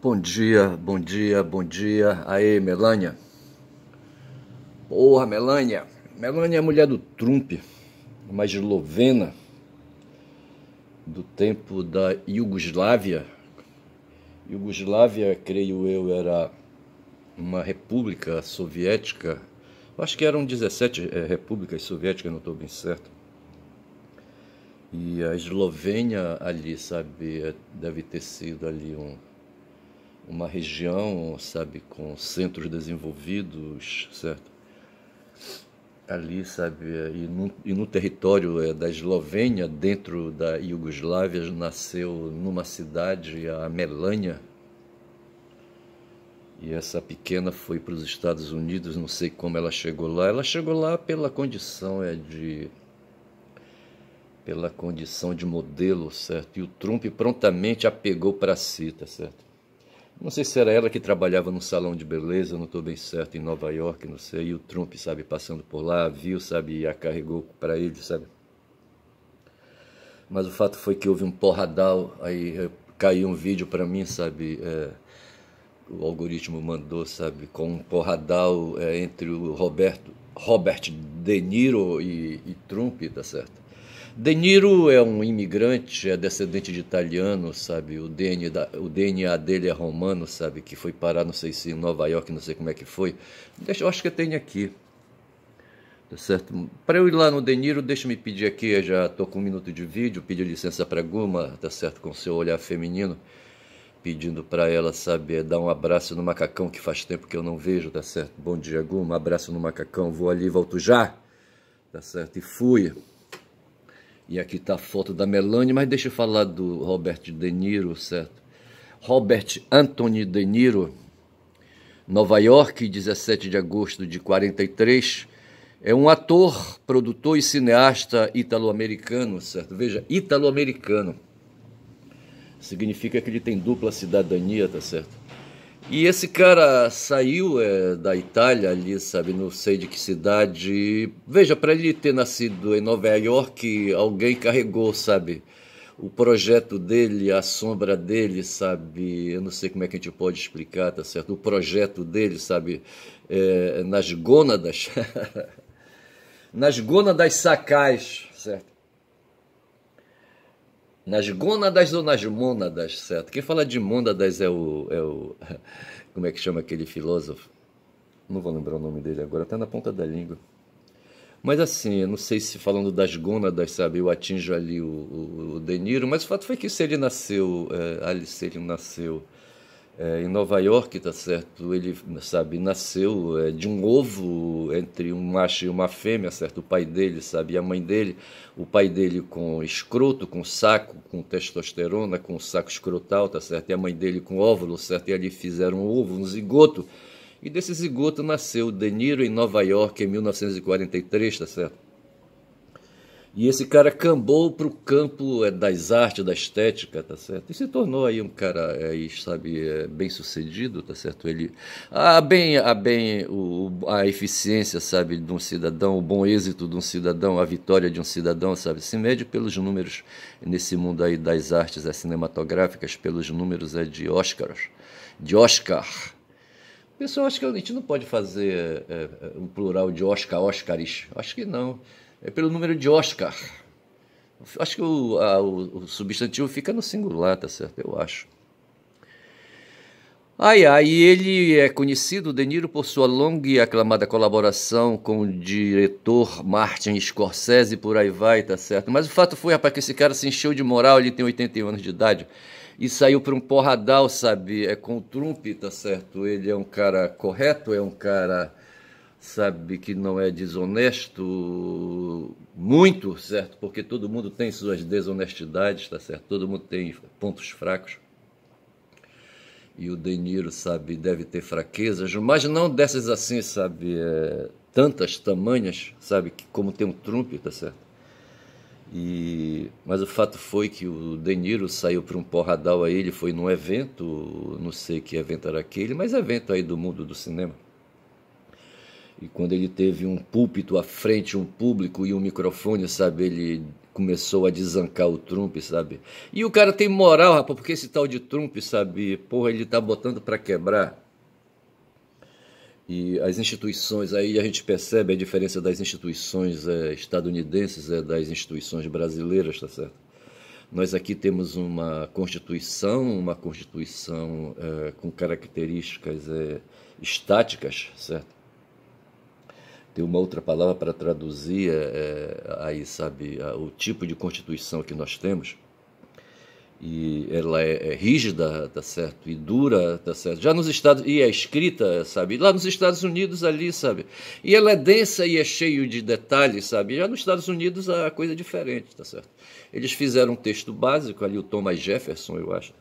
Bom dia, bom dia, bom dia. Aê, Melânia. Porra, Melânia. Melânia é a mulher do Trump, uma eslovena do tempo da Iugoslávia. Iugoslávia, creio eu, era uma república soviética. Acho que eram 17 repúblicas soviéticas, não estou bem certo. E a Eslovênia ali, sabe, deve ter sido ali uma região, sabe, com centros desenvolvidos, certo? Ali, sabe, e no território da Eslovênia, dentro da Iugoslávia, nasceu numa cidade a Melânia. E essa pequena foi para os Estados Unidos, não sei como ela chegou lá. Ela chegou lá pela condição de modelo, certo? E o Trump prontamente a pegou para si, tá certo? Não sei se era ela que trabalhava num salão de beleza, não estou bem certo, em Nova York, não sei. E o Trump, sabe, passando por lá, viu, sabe, e a carregou para ele, sabe? Mas o fato foi que houve um porradal, aí caiu um vídeo para mim, sabe, o algoritmo mandou, sabe, com um porradal entre o Robert De Niro e Trump, tá certo? De Niro é um imigrante, é descendente de italiano, sabe? O DNA dele é romano, sabe? Que foi parar, não sei se em Nova York, não sei como é que foi. Eu acho que tem aqui, tá certo? Para eu ir lá no De Niro, deixa me pedir aqui, eu já estou com um minuto de vídeo, pedir licença para Guma, tá certo? Com seu olhar feminino, pedindo para ela, sabe, dar um abraço no macacão que faz tempo que eu não vejo, tá certo? Bom dia, Guma, abraço no macacão, vou ali, volto já, tá certo? E fui. E aqui está a foto da Melania, mas deixa eu falar do Robert De Niro, certo? Robert Anthony De Niro, Nova York, 17 de agosto de 43, é um ator, produtor e cineasta italo-americano, certo? Veja, italo-americano. Significa que ele tem dupla cidadania, tá certo? E esse cara saiu da Itália ali, sabe, não sei de que cidade. Veja, para ele ter nascido em Nova York, alguém carregou, sabe, o projeto dele, a sombra dele, sabe, eu não sei como é que a gente pode explicar, tá certo? O projeto dele, sabe, nas gônadas, nas gônadas sacais, certo? Nas gônadas ou nas mônadas, certo? Quem fala de mônadas é o como é que chama aquele filósofo? Não vou lembrar o nome dele agora, tá na ponta da língua. Mas assim, eu não sei se falando das gônadas, sabe, eu atinjo ali o De Niro, mas o fato foi que se ele nasceu, em Nova York, tá certo? Ele, sabe, nasceu de um ovo entre um macho e uma fêmea, certo? O pai dele, sabe, e a mãe dele. O pai dele com escroto, com saco, com testosterona, com saco escrotal, tá certo? E a mãe dele com óvulo, certo? E ali fizeram um ovo, um zigoto. E desse zigoto nasceu o De Niro em Nova York em 1943, tá certo? E esse cara cambou para o campo das artes, da estética, tá certo? E se tornou aí um cara, sabe, bem sucedido, tá certo? Ele, a eficiência, sabe, de um cidadão, o bom êxito de um cidadão, a vitória de um cidadão, sabe, se mede pelos números nesse mundo aí das artes cinematográficas, pelos números de Oscar. Pessoal, acho que a gente não pode fazer um plural de Oscares. Acho que não. É pelo número de Oscar. Acho que o substantivo fica no singular, tá certo? Eu acho. E ele é conhecido, De Niro, por sua longa e aclamada colaboração com o diretor Martin Scorsese, por aí vai, tá certo? Mas o fato foi, rapaz, que esse cara se encheu de moral, ele tem 81 anos de idade, e saiu para um porradal, sabe, com o Trump, tá certo? Ele é um cara correto, é um cara, sabe, que não é desonesto muito, certo? Porque todo mundo tem suas desonestidades, tá certo? Todo mundo tem pontos fracos. E o De Niro, sabe, deve ter fraquezas, mas não dessas assim, sabe, tantas, tamanhas, sabe, como tem um Trump, tá certo? Mas o fato foi que o De Niro saiu para um porradal aí, ele foi num evento, não sei que evento era aquele, mas evento aí do mundo do cinema. E quando ele teve um púlpito à frente, um público e um microfone, sabe, ele começou a desancar o Trump, sabe? E o cara tem moral, rapaz, porque esse tal de Trump, sabe? Porra, ele tá botando para quebrar. E as instituições, aí a gente percebe a diferença das instituições estadunidenses das instituições brasileiras, tá certo? Nós aqui temos uma constituição com características estáticas, certo? Tem uma outra palavra para traduzir aí, sabe, o tipo de constituição que nós temos. E ela é rígida, tá certo? E dura, tá certo? Já nos Estados e é escrita, sabe? Lá nos Estados Unidos ali, sabe? E ela é densa e é cheio de detalhes, sabe? Já nos Estados Unidos a coisa é diferente, tá certo? Eles fizeram um texto básico ali, o Thomas Jefferson, eu acho.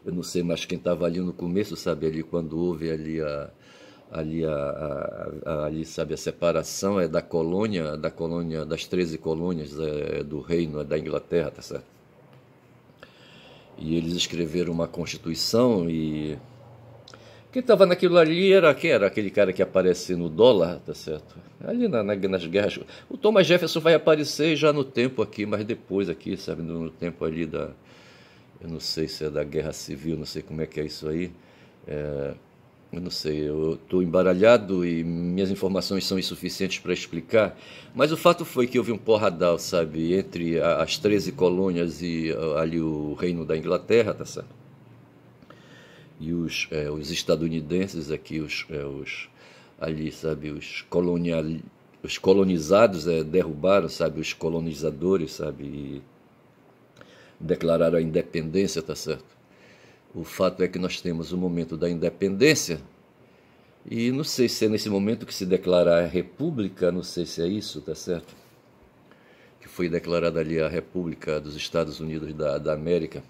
Eu não sei mais quem estava ali no começo, sabe? Ali quando houve ali, sabe, a separação da colônia, das 13 colônias do reino da Inglaterra, tá certo? E eles escreveram uma constituição e quem estava naquilo ali quem era aquele cara que aparece no dólar, tá certo? Ali nas guerras. O Thomas Jefferson vai aparecer já no tempo aqui, mas depois aqui, sabe? No tempo ali eu não sei se é da Guerra Civil, não sei como é que é isso aí. Eu não sei, eu estou embaralhado e minhas informações são insuficientes para explicar, mas o fato foi que houve um porradal, sabe, entre as 13 colônias e ali o reino da Inglaterra, tá certo? E os estadunidenses aqui, ali, sabe, os colonizados derrubaram, sabe, os colonizadores, sabe, e declararam a independência, tá certo? O fato é que nós temos o momento da independência e não sei se é nesse momento que se declara a república, não sei se é isso, tá certo? Que foi declarada ali a República dos Estados Unidos da América.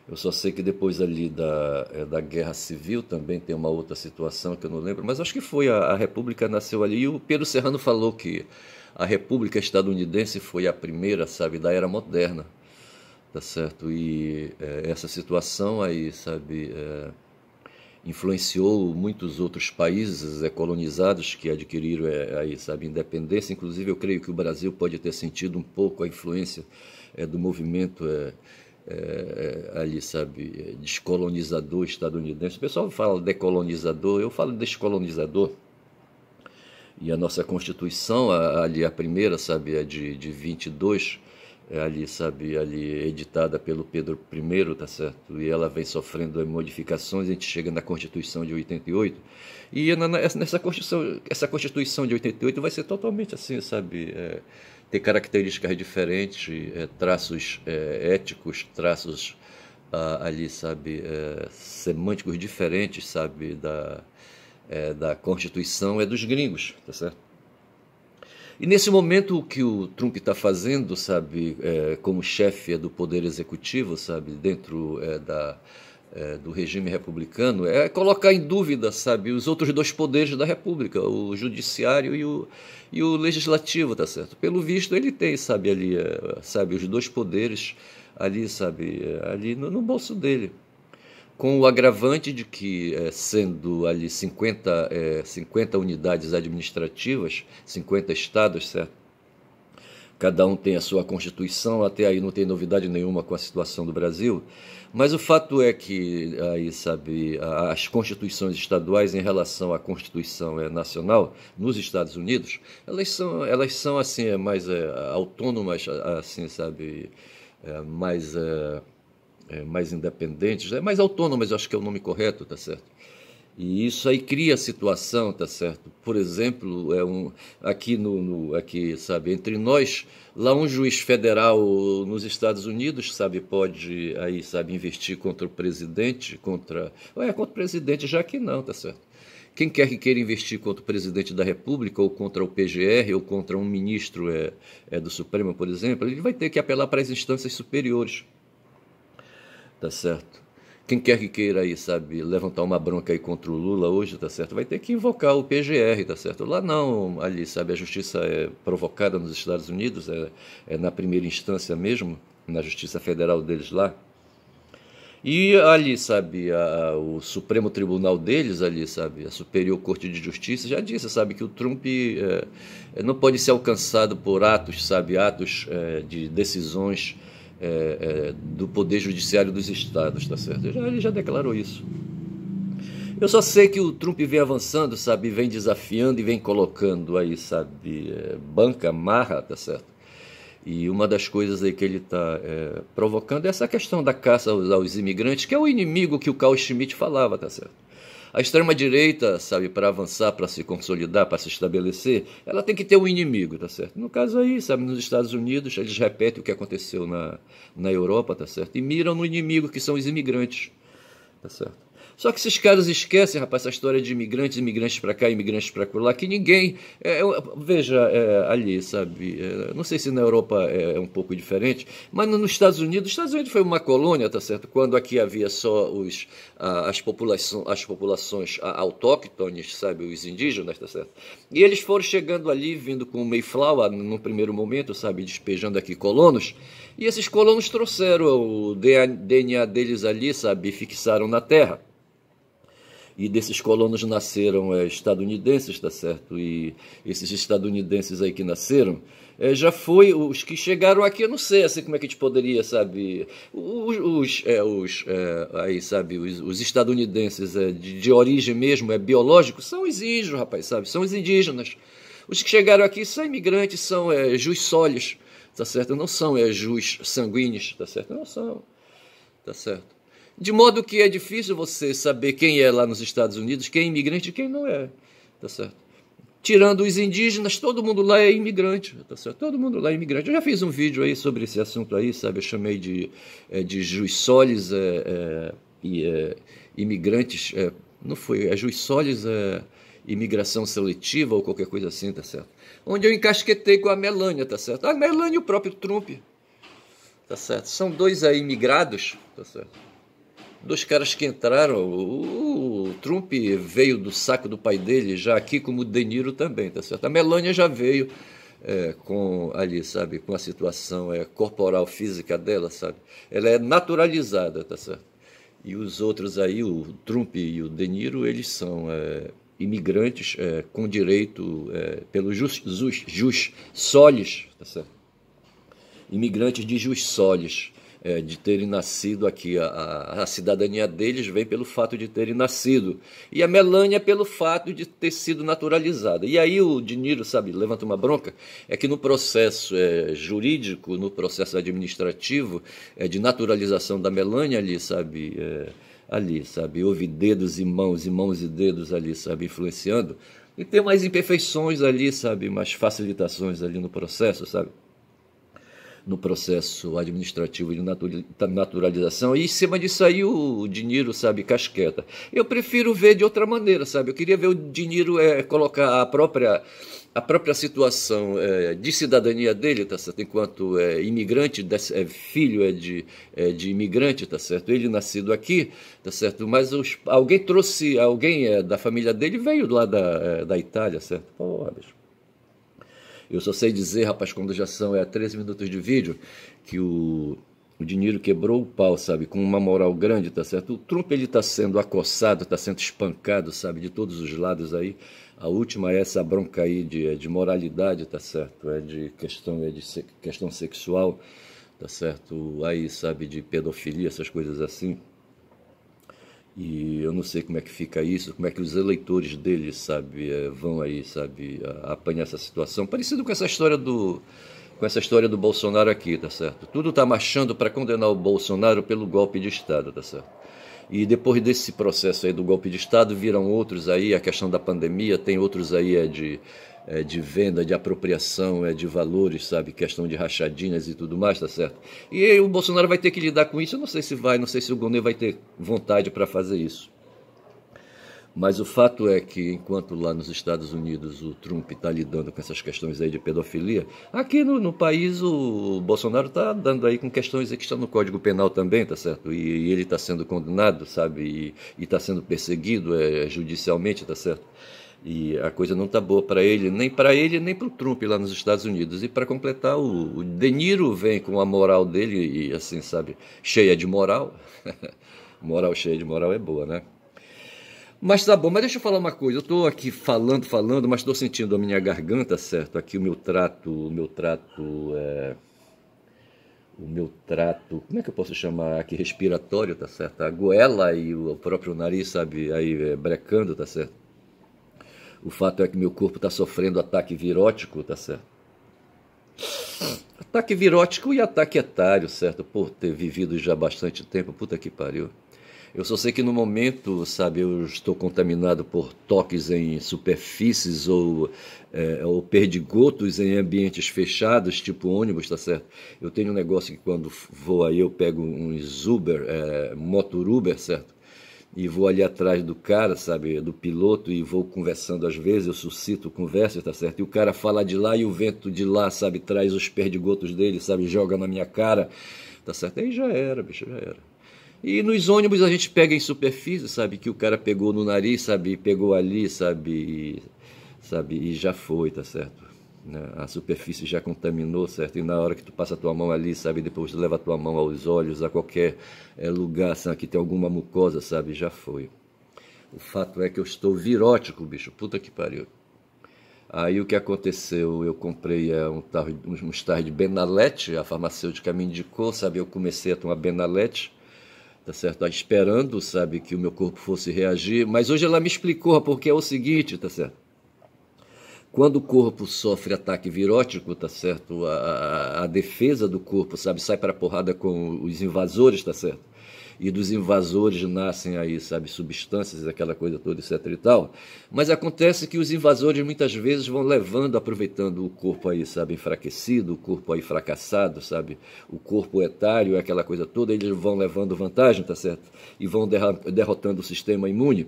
Eu só sei que depois ali da Guerra Civil também tem uma outra situação que eu não lembro, mas acho que foi a República nasceu ali e o Pedro Serrano falou que a República Estadunidense foi a primeira, sabe, da Era Moderna. Tá certo? E essa situação aí, sabe, influenciou muitos outros países colonizados que adquiriram aí, sabe, independência. Inclusive, eu creio que o Brasil pode ter sentido um pouco a influência do movimento ali, sabe, descolonizador estadunidense. O pessoal fala decolonizador, eu falo descolonizador. E a nossa Constituição, ali a primeira, sabe, é de 22, ali, sabe, ali editada pelo Pedro I, tá certo? E ela vem sofrendo modificações, a gente chega na Constituição de 88, e essa Constituição de 88 vai ser totalmente assim, sabe, ter características diferentes, traços éticos, traços ali, sabe, semânticos diferentes, sabe, da Constituição dos gringos, tá certo? E nesse momento o que o Trump está fazendo, sabe, como chefe do Poder Executivo, sabe, dentro do regime republicano, é colocar em dúvida, sabe, os outros dois poderes da República, o Judiciário e o Legislativo, tá certo? Pelo visto ele tem, sabe, ali, sabe, os dois poderes ali, sabe, ali no bolso dele. Com o agravante de que, sendo ali 50 unidades administrativas, 50 estados, certo? Cada um tem a sua Constituição, até aí não tem novidade nenhuma com a situação do Brasil, mas o fato é que, aí, sabe, as constituições estaduais em relação à Constituição nacional nos Estados Unidos, elas são assim, mais autônomas, assim, sabe, mais independentes, mais autônomas, eu acho que é o nome correto, tá certo? E isso aí cria situação, tá certo? Por exemplo, aqui, sabe, entre nós, lá um juiz federal nos Estados Unidos, sabe, pode aí, sabe, investir contra o presidente, contra o presidente, já que não, tá certo? Quem quer que queira investir contra o presidente da República, ou contra o PGR, ou contra um ministro do Supremo, por exemplo, ele vai ter que apelar para as instâncias superiores. Tá certo? Quem quer que queira aí, sabe, levantar uma bronca aí contra o Lula hoje, tá certo? Vai ter que invocar o PGR, tá certo? Lá não, ali, sabe, a justiça é provocada nos Estados Unidos, na primeira instância mesmo, na justiça federal deles lá. E ali, sabe, o Supremo Tribunal deles ali, sabe, a Superior Corte de Justiça já disse, sabe, que o Trump não pode ser alcançado por atos, sabe, atos de decisões do Poder Judiciário dos Estados, tá certo? Ele já declarou isso. Eu só sei que o Trump vem avançando, sabe, vem desafiando e vem colocando aí, sabe, banca, marra, tá certo? E uma das coisas aí que ele está provocando é essa questão da caça aos imigrantes, que é o inimigo que o Carl Schmitt falava, tá certo? A extrema-direita, sabe, para avançar, para se consolidar, para se estabelecer, ela tem que ter um inimigo, tá certo? No caso aí, sabe, nos Estados Unidos, eles repetem o que aconteceu na Europa, tá certo? E miram no inimigo, que são os imigrantes, tá certo? Só que esses caras esquecem, rapaz, essa história de imigrantes, imigrantes para cá, imigrantes para lá, que ninguém... veja, ali, sabe, não sei se na Europa é um pouco diferente, mas nos Estados Unidos foi uma colônia, tá certo? Quando aqui havia só as populações autóctones, sabe, os indígenas, tá certo? E eles foram chegando ali, vindo com o Mayflower, no primeiro momento, sabe, despejando aqui colonos, e esses colonos trouxeram o DNA deles ali, sabe, e fixaram na terra. E desses colonos nasceram estadunidenses, tá certo? E esses estadunidenses aí que nasceram, já foi, os que chegaram aqui, eu não sei assim como é que a gente poderia, sabe, aí, sabe, os estadunidenses de origem mesmo, biológico, são os índios, rapaz, sabe, são os indígenas. Os que chegaram aqui são imigrantes, são jus solis, tá certo? Não são jus sanguíneos, tá certo? Não são, tá certo? De modo que é difícil você saber quem é lá nos Estados Unidos, quem é imigrante e quem não é, tá certo? Tirando os indígenas, todo mundo lá é imigrante, tá certo? Todo mundo lá é imigrante. Eu já fiz um vídeo aí sobre esse assunto aí, sabe? Eu chamei de jus solis e imigrantes, não foi, jus solis, imigração seletiva ou qualquer coisa assim, tá certo? Onde eu encasquetei com a Melania, tá certo? A Melania e o próprio Trump, tá certo? São dois aí imigrados, tá certo? Dois caras que entraram, o Trump veio do saco do pai dele, já aqui como o De Niro também, tá certo? A Melania já veio com ali, sabe, com a situação corporal, física dela, sabe? Ela é naturalizada, tá certo? E os outros aí, o Trump e o De Niro, eles são imigrantes com direito pelo jus solis, tá certo? Imigrantes de jus solis. De terem nascido aqui. A cidadania deles vem pelo fato de terem nascido. E a Melania pelo fato de ter sido naturalizada. E aí o De Niro, sabe, levanta uma bronca, é que no processo jurídico, no processo administrativo de naturalização da Melania ali, sabe, houve dedos e mãos e dedos ali, sabe, influenciando. E tem mais imperfeições ali, sabe, mais facilitações ali no processo, sabe? No processo administrativo de naturalização, e em cima disso aí o De Niro, sabe, casqueta. Eu prefiro ver de outra maneira, sabe, eu queria ver o De Niro colocar a própria situação de cidadania dele, tá certo, enquanto imigrante, filho de imigrante, tá certo, ele nascido aqui, tá certo, mas alguém da família dele veio lá da Itália, certo, porra, bicho. Eu só sei dizer, rapaz, quando já são 13 minutos de vídeo, que o De Niro quebrou o pau, sabe, com uma moral grande, tá certo? O Trump, ele tá sendo acossado, tá sendo espancado, sabe, de todos os lados aí. A última é essa bronca aí de moralidade, tá certo? De questão sexual, tá certo? Aí, sabe, de pedofilia, essas coisas assim. E eu não sei como é que fica isso, como é que os eleitores dele, sabe, vão aí, sabe, apanhar essa situação. Parecido com essa história do Bolsonaro aqui, tá certo? Tudo tá marchando para condenar o Bolsonaro pelo golpe de Estado, tá certo? E depois desse processo aí do golpe de Estado, viram outros aí, a questão da pandemia, tem outros aí de venda, de apropriação de valores, sabe, questão de rachadinhas e tudo mais, tá certo? E aí o Bolsonaro vai ter que lidar com isso, eu não sei se o Gonê vai ter vontade para fazer isso. Mas o fato é que, enquanto lá nos Estados Unidos o Trump está lidando com essas questões aí de pedofilia, aqui no país o Bolsonaro está dando aí com questões que estão no Código Penal também, tá certo? E ele está sendo condenado, sabe? E está sendo perseguido judicialmente, tá certo? E a coisa não tá boa para ele, nem para o Trump lá nos Estados Unidos. E para completar, o De Niro vem com a moral dele e assim, sabe, cheia de moral. Moral cheia de moral é boa, né? Mas tá bom, mas deixa eu falar uma coisa. Eu tô aqui falando, mas estou sentindo a minha garganta, certo? Aqui o meu trato, como é que eu posso chamar aqui? Respiratório, tá certo? A goela e o próprio nariz, sabe, aí brecando, tá certo? O fato é que meu corpo está sofrendo ataque virótico, tá certo? Ataque virótico e ataque etário, certo? Por ter vivido já bastante tempo, puta que pariu. Eu só sei que no momento, sabe, eu estou contaminado por toques em superfícies ou perdigotos em ambientes fechados, tipo ônibus, tá certo? Eu tenho um negócio que quando vou aí eu pego uns Uber, motor Uber, certo? E vou ali atrás do cara, sabe, do piloto, e vou conversando às vezes, eu suscito conversa, tá certo? E o cara fala de lá e o vento de lá, sabe, traz os perdigotos dele, sabe, joga na minha cara, tá certo? Aí já era, bicho, já era. E nos ônibus a gente pega em superfície, sabe, que o cara pegou no nariz, sabe, e pegou ali, sabe, e já foi, tá certo? Né? A superfície já contaminou, certo? E na hora que tu passa a tua mão ali, sabe, depois tu leva a tua mão aos olhos, a qualquer lugar, sabe, que tem alguma mucosa, sabe, já foi. O fato é que eu estou virótico, bicho, puta que pariu. Aí o que aconteceu? Eu comprei uns tais de Benalete, a farmacêutica me indicou, sabe, eu comecei a tomar Benalete, tá certo? Esperando, sabe, que o meu corpo fosse reagir, mas hoje ela me explicou, porque é o seguinte, tá certo? Quando o corpo sofre ataque virótico, tá certo? A defesa do corpo, sabe, sai para a porrada com os invasores, tá certo? E dos invasores nascem aí, sabe, substâncias, aquela coisa toda, etc e tal. Mas acontece que os invasores muitas vezes vão levando, aproveitando o corpo aí, sabe, enfraquecido, o corpo aí fracassado, sabe, o corpo etário, aquela coisa toda, eles vão levando vantagem, tá certo? E vão derrotando o sistema imune.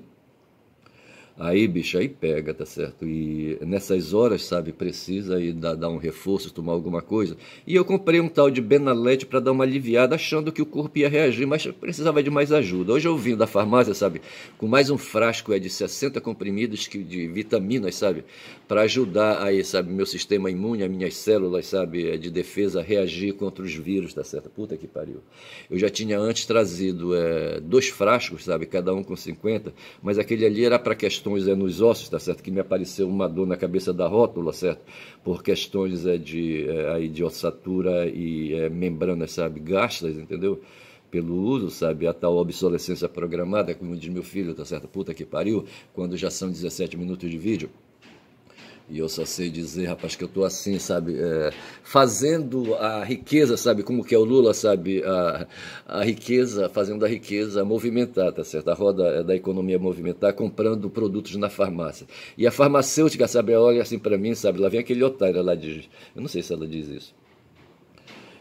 Aí, bicho, aí pega, tá certo? E nessas horas, sabe, precisa aí dar um reforço, tomar alguma coisa. E eu comprei um tal de Benalete para dar uma aliviada, achando que o corpo ia reagir, mas precisava de mais ajuda. Hoje eu vim da farmácia, sabe, com mais um frasco de 60 comprimidos de vitaminas, sabe, para ajudar aí, sabe, meu sistema imune, as minhas células, sabe, de defesa a reagir contra os vírus, tá certo? Puta que pariu. Eu já tinha antes trazido 2 frascos, sabe, cada um com 50, mas aquele ali era para questões nos ossos, tá certo? Que me apareceu uma dor na cabeça da rótula, certo? Por questões de ossatura e membranas, sabe? Gastas, entendeu? Pelo uso, sabe? A tal obsolescência programada, como diz meu filho, tá certo? Puta que pariu, quando já são 17 minutos de vídeo. E eu só sei dizer, rapaz, que eu tô assim, sabe, fazendo a riqueza, sabe, como que é o Lula, sabe, a riqueza, fazendo a riqueza movimentar, tá certo? A roda da economia movimentar, comprando produtos na farmácia. E a farmacêutica, sabe, olha assim para mim, sabe, lá vem aquele otário, ela diz, eu não sei se ela diz isso.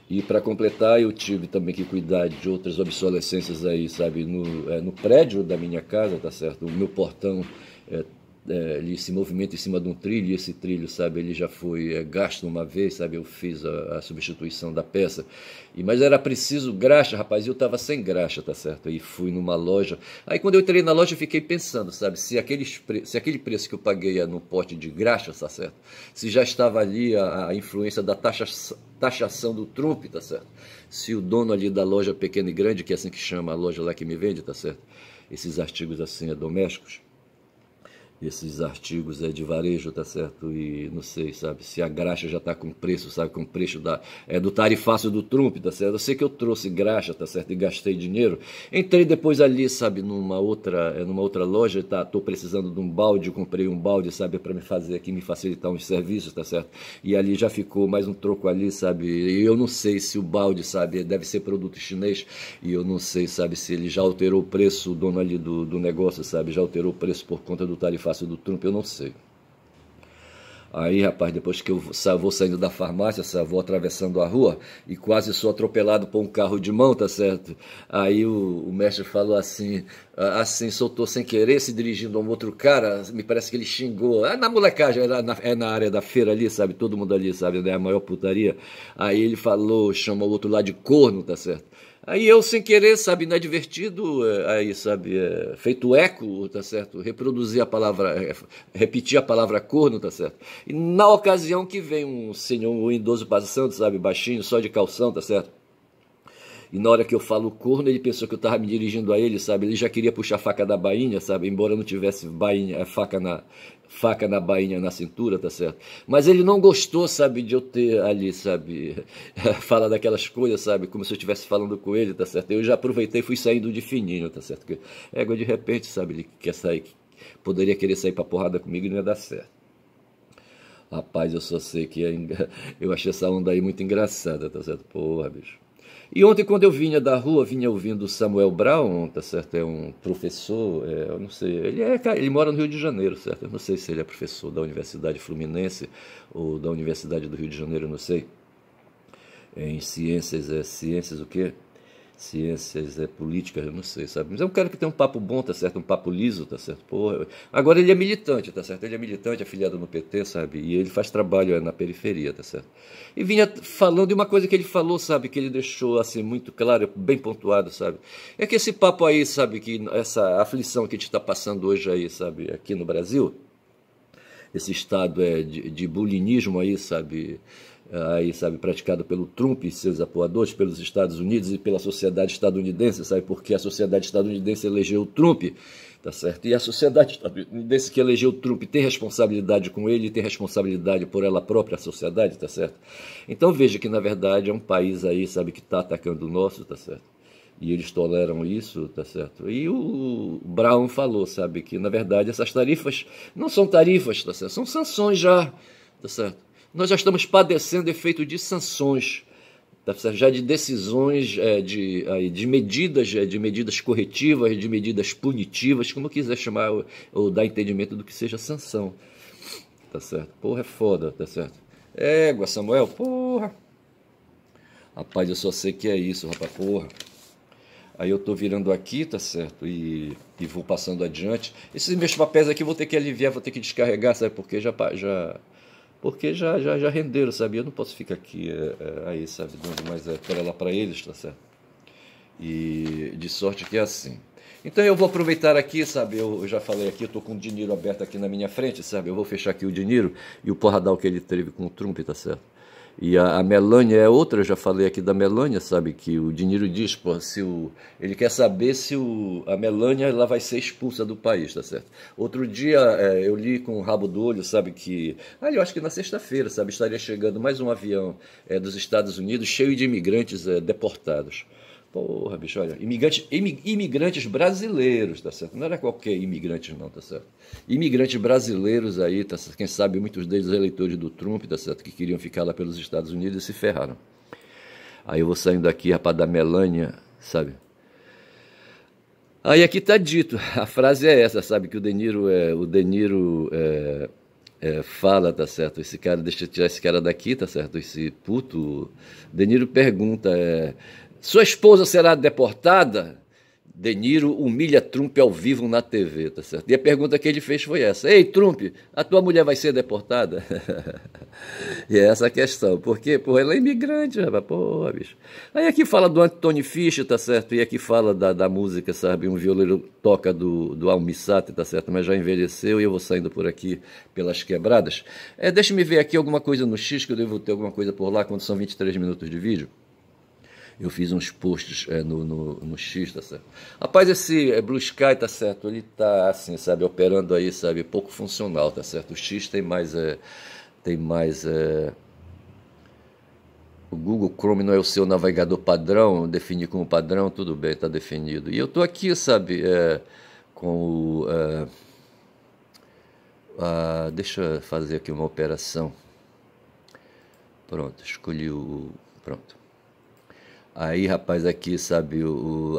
E para completar, eu tive também que cuidar de outras obsolescências aí, sabe, no prédio da minha casa, tá certo? O meu portão ele se movimenta em cima de um trilho, e esse trilho, sabe, ele já foi gasto uma vez, sabe, eu fiz a substituição da peça, mas era preciso graxa, rapaz, e eu estava sem graxa, tá certo, aí fui numa loja, aí quando eu entrei na loja eu fiquei pensando, sabe, se aquele preço que eu paguei no pote de graxa, tá certo, se já estava ali a influência da taxação do Trump, tá certo, se o dono ali da loja pequena e grande, que é assim que chama a loja lá que me vende, tá certo, esses artigos assim domésticos, esses artigos de varejo, tá certo? E não sei, sabe, se a graxa já está com preço, sabe, com preço do tarifaço do Trump, tá certo? Eu sei que eu trouxe graxa, tá certo? E gastei dinheiro. Entrei depois ali, sabe, numa outra loja, tá? Tô precisando de um balde, comprei um balde, sabe, para me fazer aqui, me facilitar uns serviços, tá certo? E ali já ficou mais um troco ali, sabe? E eu não sei se o balde, sabe, deve ser produto chinês, e eu não sei, sabe, se ele já alterou o preço, o dono ali do negócio, sabe, já alterou o preço por conta do tarifaço do Trump, eu não sei. Aí, rapaz, depois que eu vou saindo da farmácia, vou atravessando a rua e quase sou atropelado por um carro de mão, tá certo? Aí o mestre falou assim, soltou sem querer, se dirigindo a um outro cara, me parece que ele xingou, na molecagem, na área da feira ali, sabe? Todo mundo ali, sabe? É a maior putaria. Aí ele falou, chamou o outro lá de corno, tá certo? Aí eu, sem querer, sabe, inadvertido, aí, sabe, feito eco, tá certo? Reproduzir a palavra, repetir a palavra corno, tá certo? E na ocasião que vem um senhor, um idoso passando, sabe, baixinho, só de calção, tá certo? E na hora que eu falo corno, ele pensou que eu estava me dirigindo a ele, sabe? Ele já queria puxar a faca da bainha, sabe? Embora não tivesse bainha, faca na bainha na cintura, tá certo? Mas ele não gostou, sabe, de eu ter ali, sabe, falar daquelas coisas, sabe? Como se eu estivesse falando com ele, tá certo? Eu já aproveitei e fui saindo de fininho, tá certo? Porque égua de repente, sabe, ele quer sair, poderia querer sair pra porrada comigo e não ia dar certo. Rapaz, eu só sei que eu achei essa onda aí muito engraçada, tá certo? Porra, bicho. E ontem, quando eu vinha da rua, vinha ouvindo o Samuel Brown, tá certo? É um professor, eu não sei, ele mora no Rio de Janeiro, certo? Eu não sei se ele é professor da Universidade Fluminense ou da Universidade do Rio de Janeiro, eu não sei. Em ciências, ciências o quê? Ciências políticas, eu não sei, sabe? Mas é um cara que tem um papo bom, tá certo? Um papo liso, tá certo? Porra. Agora ele é militante, tá certo? Ele é militante, afiliado no PT, sabe? E ele faz trabalho na periferia, tá certo? E vinha falando de uma coisa que ele falou, sabe? Que ele deixou assim muito claro, bem pontuado, sabe? É que esse papo aí, sabe? Que essa aflição que a gente está passando hoje aí, sabe? Aqui no Brasil, esse estado de bulinismo aí, sabe, praticado pelo Trump e seus apoiadores, pelos Estados Unidos e pela sociedade estadunidense, sabe, porque a sociedade estadunidense elegeu o Trump, tá certo? E a sociedade estadunidense que elegeu o Trump tem responsabilidade com ele, tem responsabilidade por ela própria, a sociedade, tá certo? Então veja que, na verdade, é um país aí, sabe, que está atacando o nosso, tá certo? E eles toleram isso, tá certo? E o Brown falou, sabe, que na verdade essas tarifas não são tarifas, tá certo? São sanções já, tá certo? Nós já estamos padecendo efeito de sanções, tá certo? Já de decisões, de medidas corretivas, de medidas punitivas, como quiser chamar ou dar entendimento do que seja sanção, tá certo? Porra, é foda, tá certo? Égua, Samuel, porra. Rapaz, eu só sei que é isso, rapaz, porra. Aí eu tô virando aqui, tá certo? E vou passando adiante. Esses meus papéis aqui eu vou ter que aliviar, vou ter que descarregar, sabe? Porque já renderam, sabe? Eu não posso ficar aqui aí, sabe? Dando mais para lá para eles, tá certo? E de sorte que é assim. Então eu vou aproveitar aqui, sabe? Eu já falei aqui, eu tô com o dinheiro aberto aqui na minha frente, sabe? Eu vou fechar aqui o dinheiro e o porradal que ele teve com o Trump, tá certo? E a Melânia é outra, eu já falei aqui da Melânia, sabe? Que o dinheiro diz, pô, ele quer saber se a Melânia ela vai ser expulsa do país, tá certo? Outro dia eu li com o rabo do olho, sabe? Eu acho que na sexta-feira, sabe? Estaria chegando mais um avião dos Estados Unidos cheio de imigrantes deportados. Porra, bicho, olha, imigrantes brasileiros, tá certo? Não era qualquer imigrante não, tá certo? Imigrantes brasileiros aí, tá certo? Quem sabe muitos deles eleitores do Trump, tá certo? Que queriam ficar lá pelos Estados Unidos e se ferraram. Aí eu vou saindo daqui, rapaz, da Melânia, sabe? Aí aqui tá dito, a frase é essa, sabe? Que o De Niro fala, tá certo? Esse cara, deixa eu tirar esse cara daqui, tá certo? Esse puto. De Niro pergunta, sua esposa será deportada? De Niro humilha Trump ao vivo na TV, tá certo? E a pergunta que ele fez foi essa: ei, Trump, a tua mulher vai ser deportada? E é essa a questão. Por quê? Porra, ela é imigrante, rapaz. Porra, bicho. Aí aqui fala do Anthony Fisher, tá certo? E aqui fala da música, sabe? Um violeiro toca do Almissate, tá certo? Mas já envelheceu e eu vou saindo por aqui pelas quebradas. Deixa-me ver aqui alguma coisa no X, que eu devo ter alguma coisa por lá, quando são 23 minutos de vídeo. Eu fiz uns posts no X, tá certo? Rapaz, esse Blue Sky, tá certo? Ele tá assim, sabe, operando aí, sabe, pouco funcional, tá certo? O X tem mais o Google Chrome não é o seu navegador padrão, definir como padrão, tudo bem, tá definido. E eu tô aqui, sabe, com o... deixa eu fazer aqui uma operação. Pronto, escolhi o... Pronto. Aí, rapaz, aqui, sabe,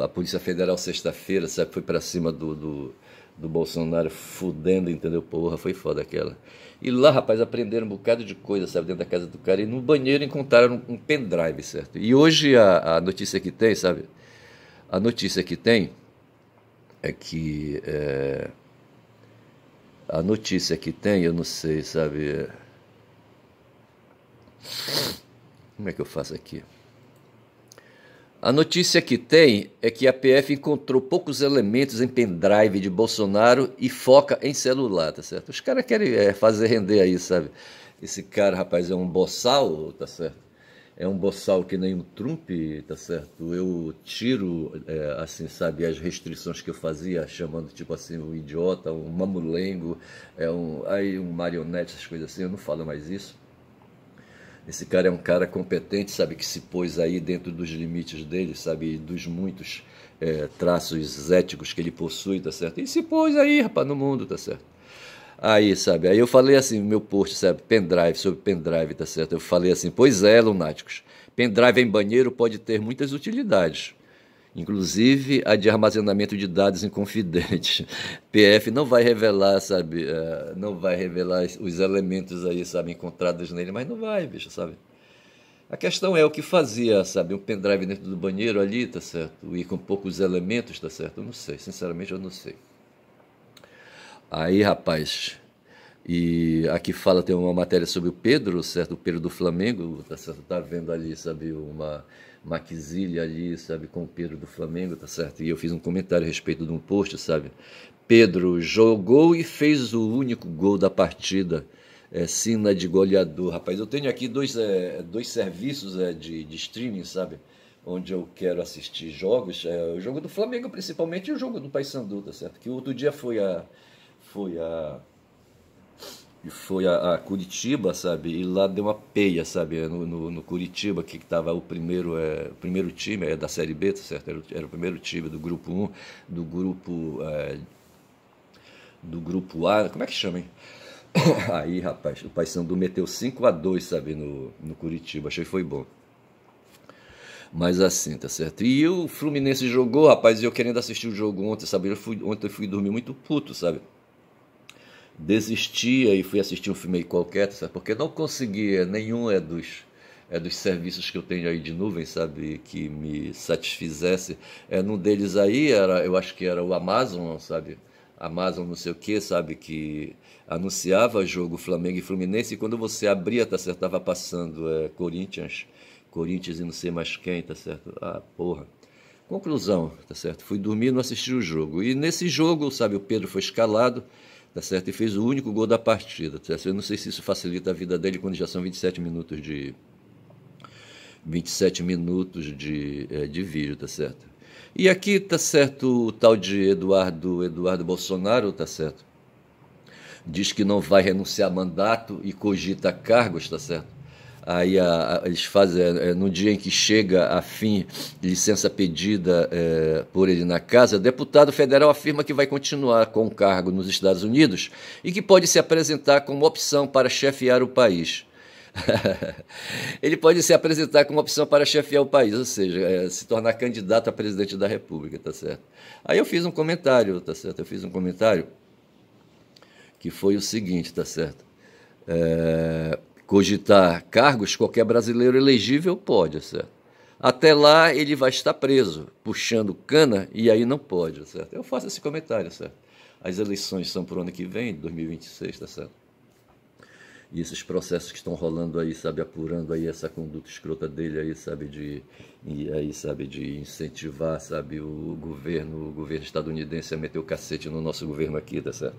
a Polícia Federal, sexta-feira, sabe, foi pra cima do Bolsonaro, fudendo, entendeu? Porra, foi foda aquela. E lá, rapaz, aprenderam um bocado de coisa, sabe, dentro da casa do cara. E no banheiro encontraram um pendrive, certo? E hoje a notícia que tem, sabe, a notícia que tem é que... a notícia que tem, eu não sei, sabe... Como é que eu faço aqui? A notícia que tem é que a PF encontrou poucos elementos em pendrive de Bolsonaro e foca em celular, tá certo? Os caras querem fazer render aí, sabe? Esse cara, rapaz, é um boçal, tá certo? É um boçal que nem o Trump, tá certo? Eu tiro, assim, sabe, as restrições que eu fazia, chamando, tipo assim, um idiota, um mamulengo, aí um marionete, essas coisas assim, eu não falo mais isso. Esse cara é um cara competente, sabe, que se pôs aí dentro dos limites dele, sabe, dos muitos traços éticos que ele possui, tá certo? E se pôs aí, rapaz, no mundo, tá certo? Aí, sabe, aí eu falei assim, meu post, sabe, pendrive, sobre pendrive, tá certo? Eu falei assim, pois é, lunáticos, pendrive em banheiro pode ter muitas utilidades, inclusive a de armazenamento de dados inconfidentes. PF não vai revelar, sabe, não vai revelar os elementos aí, sabe, encontrados nele, mas não vai, bicho, sabe? A questão é o que fazia, sabe, um pendrive dentro do banheiro ali, tá certo? E com poucos elementos, tá certo? Eu não sei, sinceramente eu não sei. Aí, rapaz, e aqui fala, tem uma matéria sobre o Pedro, certo? O Pedro do Flamengo, tá certo? Tá vendo ali, sabe, uma quizilha ali, sabe, com o Pedro do Flamengo, tá certo? E eu fiz um comentário a respeito de um post, sabe? Pedro jogou e fez o único gol da partida, sina de goleador. Rapaz, eu tenho aqui dois serviços de streaming, sabe? Onde eu quero assistir jogos, o jogo do Flamengo principalmente e o jogo do Paysandu, tá certo? Que o outro dia foi a foi a Curitiba, sabe? E lá deu uma peia, sabe? No Curitiba, que estava o primeiro time da Série B, tá certo? Era o primeiro time do grupo um, do grupo, do grupo A, como é que chama, hein? Aí, rapaz, o Paysandu meteu 5-2, sabe? No Curitiba, achei que foi bom. Mas assim, tá certo? E o Fluminense jogou, rapaz, e eu querendo assistir o jogo ontem, sabe? Ontem eu fui dormir muito puto, sabe? Desistia e fui assistir um filme aí qualquer, sabe? Porque não conseguia nenhum dos serviços que eu tenho aí de nuvem, sabe? Que me satisfizesse. Num deles aí, eu acho que era o Amazon, sabe? Amazon não sei o que, sabe? Que anunciava jogo Flamengo e Fluminense e quando você abria, tá certo? Tava passando Corinthians e não sei mais quem, tá certo? Ah, porra. Conclusão, tá certo? Fui dormir e não assisti o jogo. E nesse jogo, sabe, o Pedro foi escalado, tá certo? E fez o único gol da partida, tá certo? Eu não sei se isso facilita a vida dele quando já são 27 minutos de vídeo, tá certo? E aqui, tá certo, o tal de Eduardo Bolsonaro, tá certo? Diz que não vai renunciar a mandato e cogita cargos, tá certo? Aí eles fazem, no dia em que chega a fim licença pedida por ele na casa, o deputado federal afirma que vai continuar com o cargo nos Estados Unidos e que pode se apresentar como opção para chefiar o país. Ele pode se apresentar como opção para chefiar o país, ou seja, se tornar candidato a presidente da República, tá certo? Aí eu fiz um comentário, tá certo? Eu fiz um comentário que foi o seguinte, tá certo? Cogitar cargos, qualquer brasileiro elegível pode, certo? Até lá ele vai estar preso, puxando cana, e aí não pode, certo? Eu faço esse comentário, certo? As eleições são por ano que vem, 2026, tá certo? E esses processos que estão rolando aí, sabe, apurando aí essa conduta escrota dele aí, sabe, de incentivar, sabe, o governo estadunidense a meter o cacete no nosso governo aqui, tá certo?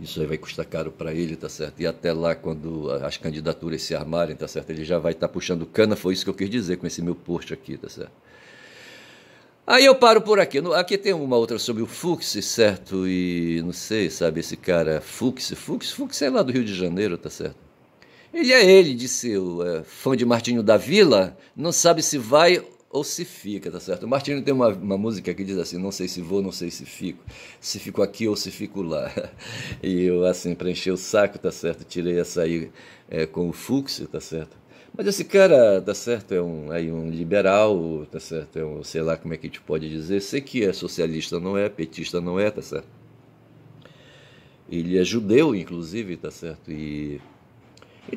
Isso aí vai custar caro para ele, tá certo? E até lá, quando as candidaturas se armarem, tá certo? Ele já vai estar puxando cana, foi isso que eu quis dizer com esse meu post aqui, tá certo? Aí eu paro por aqui. Aqui tem uma outra sobre o Fux, certo? E não sei, sabe, esse cara Fux é lá do Rio de Janeiro, tá certo? Ele, disse o fã de Martinho da Vila, não sabe se vai ou se fica, tá certo? O Martinho tem uma música que diz assim, não sei se vou, não sei se fico aqui ou se fico lá. E eu, assim, para encher o saco, tá certo? Tirei essa aí com o Fux, tá certo? Mas esse cara, tá certo, um liberal, tá certo? Sei lá como é que a gente pode dizer, sei que é socialista, não é, petista não é, tá certo? Ele é judeu, inclusive, tá certo? E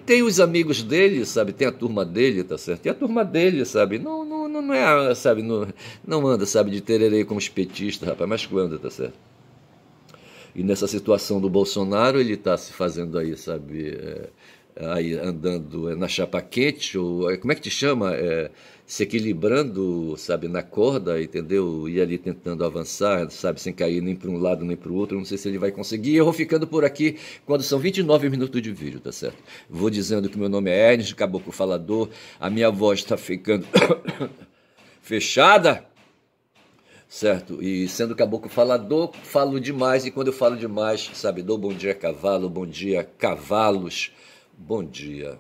tem os amigos dele, sabe? Tem a turma dele, tá certo? E a turma dele, sabe? Não é, sabe? Não anda, sabe? De tererê como os petistas, rapaz. Mas quando, tá certo? E nessa situação do Bolsonaro, ele tá se fazendo aí, sabe? Aí andando na chapa quente, ou como é que te chama? se equilibrando, sabe, na corda, entendeu? E ali tentando avançar, sabe, sem cair nem para um lado nem para o outro. Não sei se ele vai conseguir. Eu vou ficando por aqui quando são 29 minutos de vídeo, tá certo? Vou dizendo que meu nome é Ernest Caboclo Falador, a minha voz está ficando fechada, certo? E sendo caboclo falador, falo demais, e quando eu falo demais, sabe, dou bom dia cavalo, bom dia cavalos, bom dia.